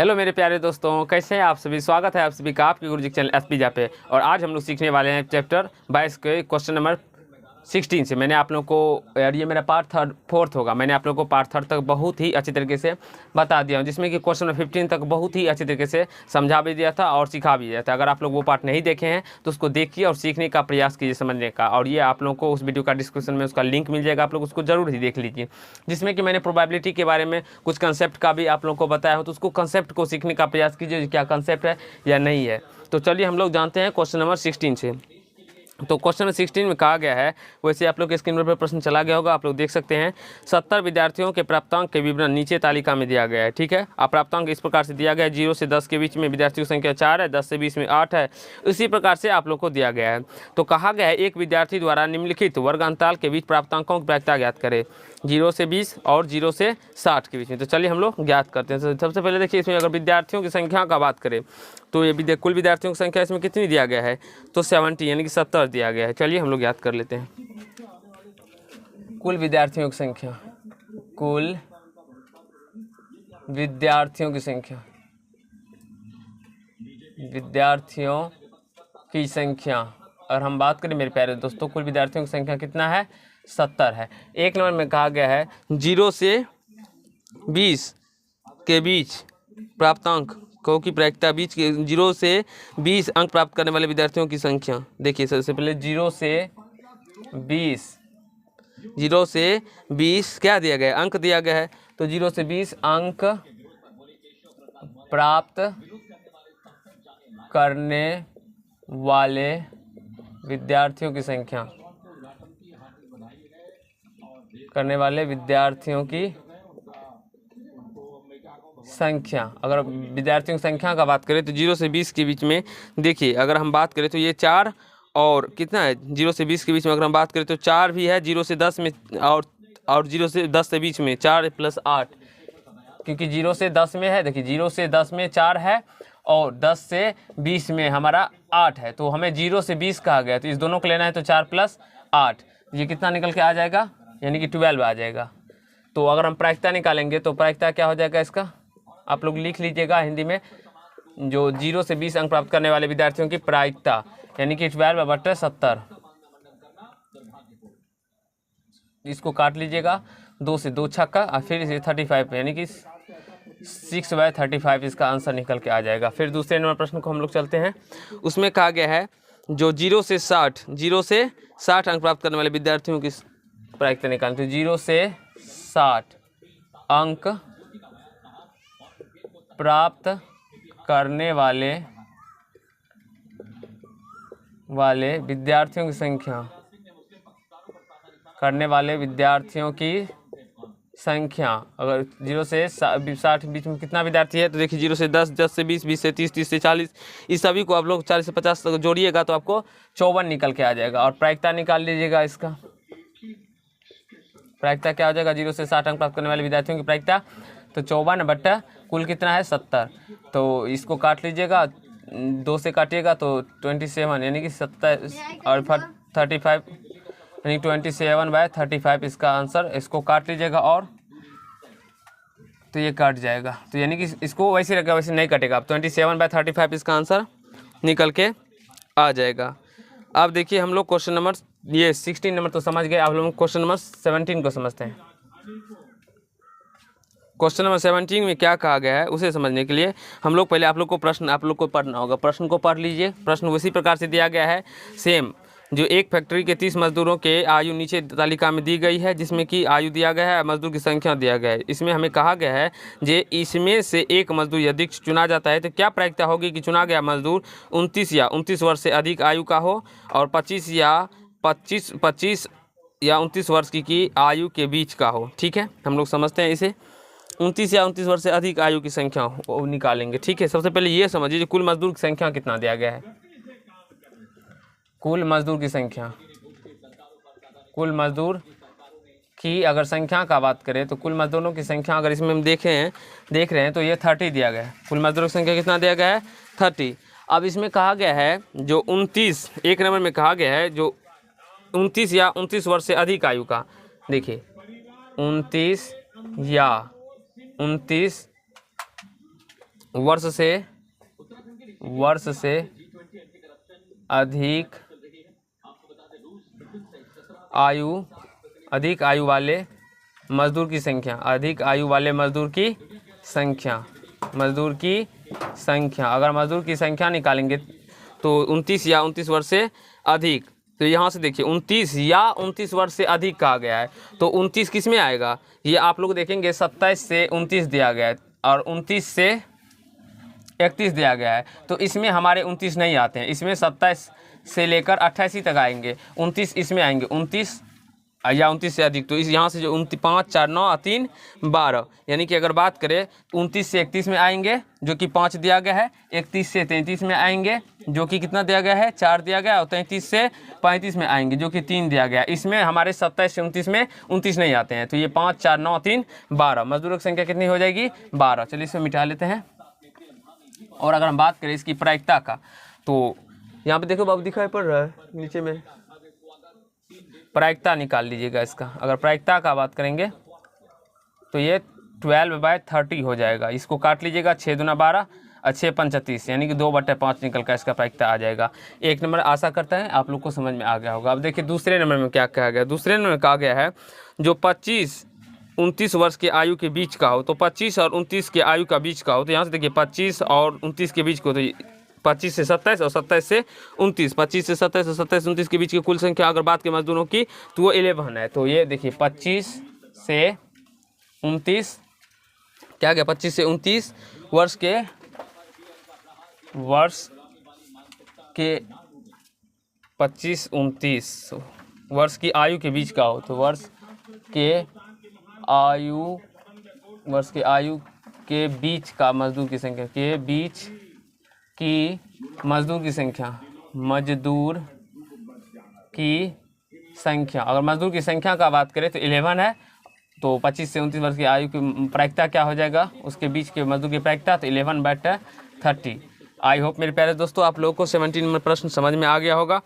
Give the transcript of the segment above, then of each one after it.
Hello मेरे प्यारे दोस्तों, कैसे हैं आप सभी। स्वागत है आप सभी का आपके गुरुजी चैनल एसपीजा पे। और आज हम लोग सीखने वाले हैं चैप्टर 22 के क्वेश्चन नंबर 16 से। मैंने आप लोगों को, यार ये मेरा पार्ट फोर्थ होगा, मैंने आप लोगों को पार्ट थर्ड तक बहुत ही अच्छी तरीके से बता दिया हूँ, जिसमें कि क्वेश्चन नंबर 15 तक बहुत ही अच्छी तरीके से समझा भी दिया था और सिखा भी दिया था। अगर आप लोग वो पार्ट नहीं देखे हैं तो उसको देखिए और सीखने का प्रयास कीजिए, समझने का। और ये आप लोगों को उस वीडियो का डिस्क्रिप्शन में उसका लिंक मिल जाएगा, आप लोग उसको जरूर ही देख लीजिए, जिसमें कि मैंने प्रोबेबिलिटी के बारे में कुछ कंसेप्ट का भी आप लोगों को बताया हो, तो उसको कंसेप्ट को सीखने का प्रयास कीजिए, क्या कंसेप्ट है या नहीं है। तो चलिए हम लोग जानते हैं क्वेश्चन नंबर 16 से। तो क्वेश्चन नंबर 16 में कहा गया है, वैसे आप लोग के स्क्रीन पर प्रश्न चला गया होगा, आप लोग देख सकते हैं। 70 विद्यार्थियों के प्राप्तांक के विवरण नीचे तालिका में दिया गया है, ठीक है। अब प्राप्तांक इस प्रकार से दिया गया है, 0 से 10 के बीच में विद्यार्थियों की संख्या 4 है, 10 से 20 में 8 है, इसी प्रकार से आप लोग को दिया गया है। तो कहा गया है एक विद्यार्थी द्वारा निम्नलिखित वर्ग अंतराल के बीच प्राप्तांकों की प्रायिकता ज्ञात करें, 0 से 20 और 0 से 60 के बीच में। तो चलिए हम लोग ज्ञात करते हैं। सबसे पहले देखिए, इसमें अगर विद्यार्थियों की संख्या का बात करें तो ये कुल विद्यार्थियों की संख्या इसमें कितनी दिया गया है, तो 70 यानी कि 70 दिया गया है। चलिए हम लोग याद कर लेते हैं। कुल विद्यार्थियों की संख्या, कुल विद्यार्थियों की संख्या, विद्यार्थियों की संख्या अगर हम बात करें मेरे प्यारे दोस्तों, कुल विद्यार्थियों की संख्या कितना है, 70 है। एक नंबर में कहा गया है 0 से 20 के बीच प्राप्तांक को की प्रायिकता, बीच के 0 से 20 अंक प्राप्त करने वाले विद्यार्थियों की संख्या। देखिए सबसे पहले 0 से 20 क्या दिया गया है, अंक दिया गया है। तो 0 से 20 अंक प्राप्त करने वाले विद्यार्थियों की संख्या, करने वाले विद्यार्थियों की संख्या। अगर विद्यार्थियों की संख्या का बात करें तो 0 से 20 के बीच में, देखिए अगर हम बात करें तो ये 4 और कितना है, 0 से 20 के बीच में अगर हम बात करें तो 4 भी है, 0 से 10 में और 0 से 10 के बीच में 4 + 8, क्योंकि 0 से 10 में है। देखिए 0 से 10 में 4 है और 10 से 20 में हमारा 8 है, तो हमें 0 से 20 कहा गया, तो इस दोनों को लेना है। तो 4 + 8 ये कितना निकल के आ जाएगा, यानी कि 12 आ जाएगा। तो अगर हम प्रायिकता निकालेंगे तो प्रायिकता क्या हो जाएगा इसका, आप लोग लिख लीजिएगा हिंदी में, जो 0 से 20 अंक प्राप्त करने वाले विद्यार्थियों की प्रायिकता, यानी कि 12/70। इसको काट लीजिएगा, 2 से 2 छक्का और फिर इसे 35, यानी कि 6/35 इसका आंसर निकल के आ जाएगा। फिर दूसरे नंबर प्रश्न को हम लोग चलते हैं। उसमें कहा गया है जो 0 से 60 अंक प्राप्त करने वाले विद्यार्थियों की प्रायिकता निकालनी। तो 0 से 60 अंक प्राप्त करने वाले विद्यार्थियों की संख्या, करने वाले विद्यार्थियों की संख्या। अगर 0 से 60 बीच में कितना विद्यार्थी है, तो देखिए 0 से 10, 10 से 20, 20 से 30, 30 से 40, इस सभी को आप लोग 40 से 50 तक जोड़िएगा तो आपको 54 निकल के आ जाएगा। और प्रायिकता निकाल लीजिएगा, इसका प्रायिकता क्या हो जाएगा, 0 से 60 अंक प्राप्त करने वाले विद्यार्थियों की प्रायिकता, तो 54 कुल कितना है, 70। तो इसको काट लीजिएगा, 2 से काटिएगा तो 27, यानी कि 27 और 35, यानी 27/35 इसका आंसर। इसको काट लीजिएगा और तो ये कट जाएगा, तो यानी कि इसको वैसे रखेगा, वैसे नहीं कटेगा। अब 27/35 इसका आंसर निकल के आ जाएगा। अब देखिए हम लोग क्वेश्चन नंबर, ये 16 नंबर तो समझ गए, आप लोग क्वेश्चन नंबर 17 को समझते हैं। क्वेश्चन नंबर 17 में क्या कहा गया है उसे समझने के लिए हम लोग पहले आप लोग को पढ़ना होगा। प्रश्न को पढ़ लीजिए। प्रश्न उसी प्रकार से दिया गया है सेम, जो एक फैक्ट्री के 30 मजदूरों के आयु नीचे तालिका में दी गई है, जिसमें कि आयु दिया गया है, मजदूर की संख्या दिया गया है। इसमें हमें कहा गया है जे इसमें से एक मजदूर यदि चुना जाता है तो क्या प्रायिकता होगी कि चुना गया मजदूर 29 वर्ष से अधिक आयु का हो और 25 या 29 वर्ष की आयु के बीच का हो। ठीक है, हम लोग समझते हैं इसे। 29 या 29 वर्ष से अधिक आयु की संख्या वो निकालेंगे। ठीक है, सबसे पहले ये समझिए कुल मजदूर की संख्या कितना दिया गया है। कुल मजदूर की संख्या, कुल मजदूर की अगर संख्या का बात करें तो कुल मजदूरों की संख्या अगर इसमें हम देख रहे हैं तो ये 30 दिया गया है। कुल मजदूरों की संख्या कितना दिया गया है, 30। अब इसमें कहा गया है जो 29, एक नंबर में कहा गया है जो 29 या 29 वर्ष से अधिक आयु का, देखिए 29 या 29 वर्ष से अधिक आयु वाले मजदूर की संख्या, अधिक आयु वाले मजदूर की संख्या। अगर मजदूर की संख्या निकालेंगे तो 29 या 29 वर्ष से अधिक, तो यहाँ से देखिए 29 या 29 वर्ष से अधिक कहा गया है, तो 29 किस में आएगा, ये आप लोग देखेंगे 27 से 29 दिया गया है और 29 से 31 दिया गया है, तो इसमें हमारे 29 नहीं आते हैं, इसमें 27 से लेकर 88 तक आएंगे, 29 इसमें आएंगे, 29 या 29 से अधिक, तो इस यहाँ से जो 5 4 9 3 12, यानी कि अगर बात करें 29 से 31 में आएंगे जो कि 5 दिया गया है, 31 से 33 में आएंगे जो कि कितना दिया गया है, 4 दिया गया, और 33 से 35 में आएंगे जो कि 3 दिया गया। इसमें हमारे 27 से 29 में 29 नहीं आते हैं, तो ये 5 4 9 3 12, मजदूरों की संख्या कितनी हो जाएगी, 12। चलिए इसमें मिटा लेते हैं। और अगर हम बात करें इसकी प्रायिकता का, तो यहाँ पे देखो बाबू दिखाई पड़ रहा है नीचे में, प्रायिकता निकाल लीजिएगा इसका। अगर प्रायिकता का बात करेंगे तो ये 12/30 हो जाएगा, इसको काट लीजिएगा, 6 दूना 12 और 6 पंच 30, यानी कि 2/5 निकल कर इसका प्रायिकता आ जाएगा। एक नंबर आशा करता है आप लोग को समझ में आ गया होगा। अब देखिए दूसरे नंबर में क्या कहा गया। दूसरे नंबर में कहा गया है जो 25-29 वर्ष के आयु के बीच का हो, तो 25 और 29 के आयु का बीच का हो, तो यहाँ से देखिए 25 और 29 के बीच को, तो 25 से 27 और 27 से 29, 25 से 27 और 27 से 29 के बीच की कुल संख्या अगर बात करें मजदूरों की तो वो 11 है। तो ये देखिए 25 से 29 क्या गया, 25 से 29 वर्ष के 25-29 वर्ष की आयु के बीच का हो, तो वर्ष के आयु के बीच का मजदूर की संख्या, के बीच की मजदूर की संख्या। अगर मजदूर की संख्या का बात करें तो 11 है, तो 25 से 29 वर्ष की आयु की प्रायिकता क्या हो जाएगा, उसके बीच के मजदूर की प्रायिकता, तो 11/30। आई होप मेरे प्यारे दोस्तों आप लोगों को 17 नंबर प्रश्न समझ में आ गया होगा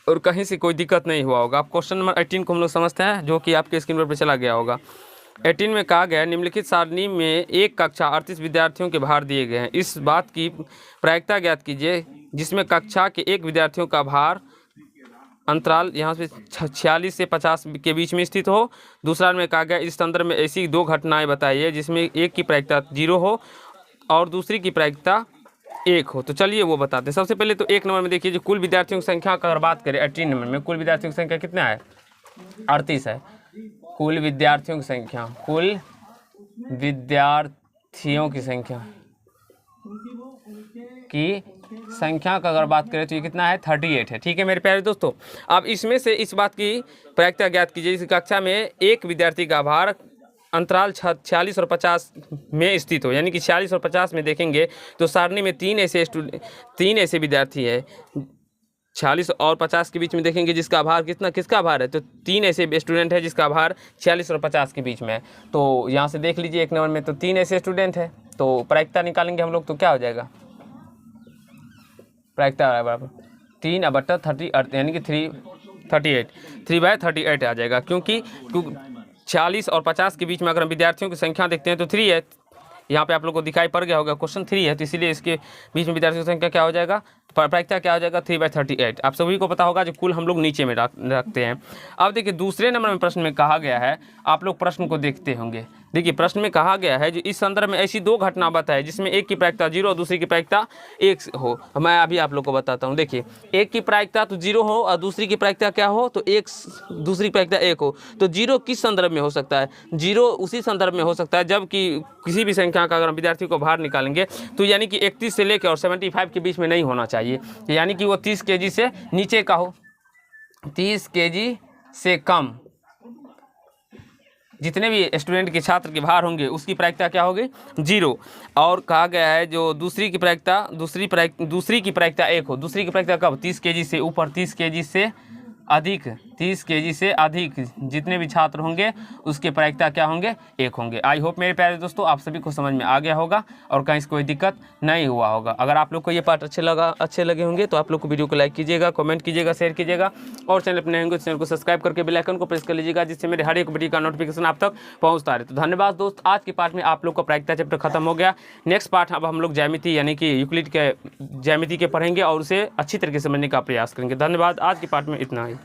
और कहीं से कोई दिक्कत नहीं हुआ होगा। अब क्वेश्चन नंबर 18 को हम लोग समझते हैं, जो कि आपके स्क्रीन पर चला गया होगा। 18 में कहा गया निम्नलिखित सारणी में एक कक्षा 38 विद्यार्थियों के भार दिए गए हैं, इस बात की प्रायिकता ज्ञात कीजिए जिसमें कक्षा के एक विद्यार्थियों का भार अंतराल यहाँ पे 46 से 50 के बीच में स्थित हो। दूसरा में कहा गया इस संदर्भ में ऐसी 2 घटनाएं बताइए जिसमें एक की प्रायिकता 0 हो और दूसरी की प्रायिकता 1 हो। तो चलिए वो बताते हैं। सबसे पहले तो 1 नंबर में देखिए जो कुल विद्यार्थियों की संख्या का अगर बात करें 18 नंबर में कुल विद्यार्थियों की संख्या कितना है, 38 है। कुल विद्यार्थियों की संख्या का अगर बात करें तो ये कितना है, 38 है। ठीक है मेरे प्यारे दोस्तों। अब इसमें से इस बात की प्रायिकता ज्ञात कीजिए इस कक्षा में एक विद्यार्थी का भार अंतराल 46 और 50 में स्थित हो, यानी कि 46 और 50 में देखेंगे तो सारणी में 3 ऐसे विद्यार्थी है, 46 और 50 के बीच में देखेंगे जिसका भार किसका भार है, तो 3 ऐसे स्टूडेंट है जिसका भार 46 और 50 के बीच में है। तो यहाँ से देख लीजिए 1 नंबर में तो 3 ऐसे स्टूडेंट है, तो प्रायिकता निकालेंगे हम लोग तो क्या हो जाएगा, प्रायिकता बराबर 3/30 यानी कि 3/38 आ जाएगा, क्योंकि 46 और 50 के बीच में अगर हम विद्यार्थियों की संख्या देखते हैं तो 3 है, यहाँ पे आप लोग को दिखाई पड़ गया होगा क्वेश्चन 3 है, तो इसीलिए इसके बीच में विद्यार्थियों की संख्या क्या हो जाएगा, प्रायिकता क्या हो जाएगा, 3/38। आप सभी को पता होगा जो कुल हम लोग नीचे में रखते हैं। अब देखिए दूसरे नंबर में प्रश्न में कहा गया है, आप लोग प्रश्न को देखते होंगे। देखिए प्रश्न में कहा गया है जो इस संदर्भ में ऐसी 2 घटना बताए जिसमें एक की प्रायिकता 0 और दूसरी की प्रायिकता 1 हो। मैं अभी आप लोग को बताता हूँ। देखिए एक की प्रायिकता तो 0 हो और दूसरी की प्रायिकता क्या हो, तो दूसरी प्रायिकता 1 हो। तो 0 किस संदर्भ में हो सकता है, 0 उसी संदर्भ में हो सकता है जबकि किसी भी संख्या का अगर हम विद्यार्थी को भार निकालेंगे तो यानी कि 31 से लेकर और 75 के बीच में नहीं होना चाहिए, यानी कि वो 30 kg से नीचे का हो, 30 kg से कम जितने भी स्टूडेंट के छात्र के भार होंगे उसकी प्रायिकता क्या होगी, 0। और कहा गया है जो दूसरी की प्रायिकता 1 हो, दूसरी की प्रायिकता कब, 30 kg से ऊपर, 30 kg से अधिक, 30 kg से अधिक जितने भी छात्र होंगे उसके प्रायिकता क्या होंगे, 1 होंगे। आई होप मेरे प्यारे दोस्तों आप सभी को समझ में आ गया होगा और कहीं से कोई दिक्कत नहीं हुआ होगा। अगर आप लोग को ये पार्ट अच्छे लगे होंगे तो आप लोग को वीडियो को लाइक कीजिएगा, कमेंट कीजिएगा, शेयर कीजिएगा और चैनल पर नए होंगे तो चैनल को सब्सक्राइब करके बेल आइकन को प्रेस कर लीजिएगा, जिससे मेरे हर एक वीडियो का नोटिफिकेशन आप तक पहुँचता रहे। तो धन्यवाद दोस्त, आज के पार्ट में आप लोग का प्रायिकता चैप्टर खत्म हो गया। नेक्स्ट पार्ट अब हम लोग ज्यामिति यानी कि यूक्लिड के ज्यामिति के पढ़ेंगे और उसे अच्छी तरीके से समझने का प्रयास करेंगे। धन्यवाद, आज के पार्ट में इतना ही।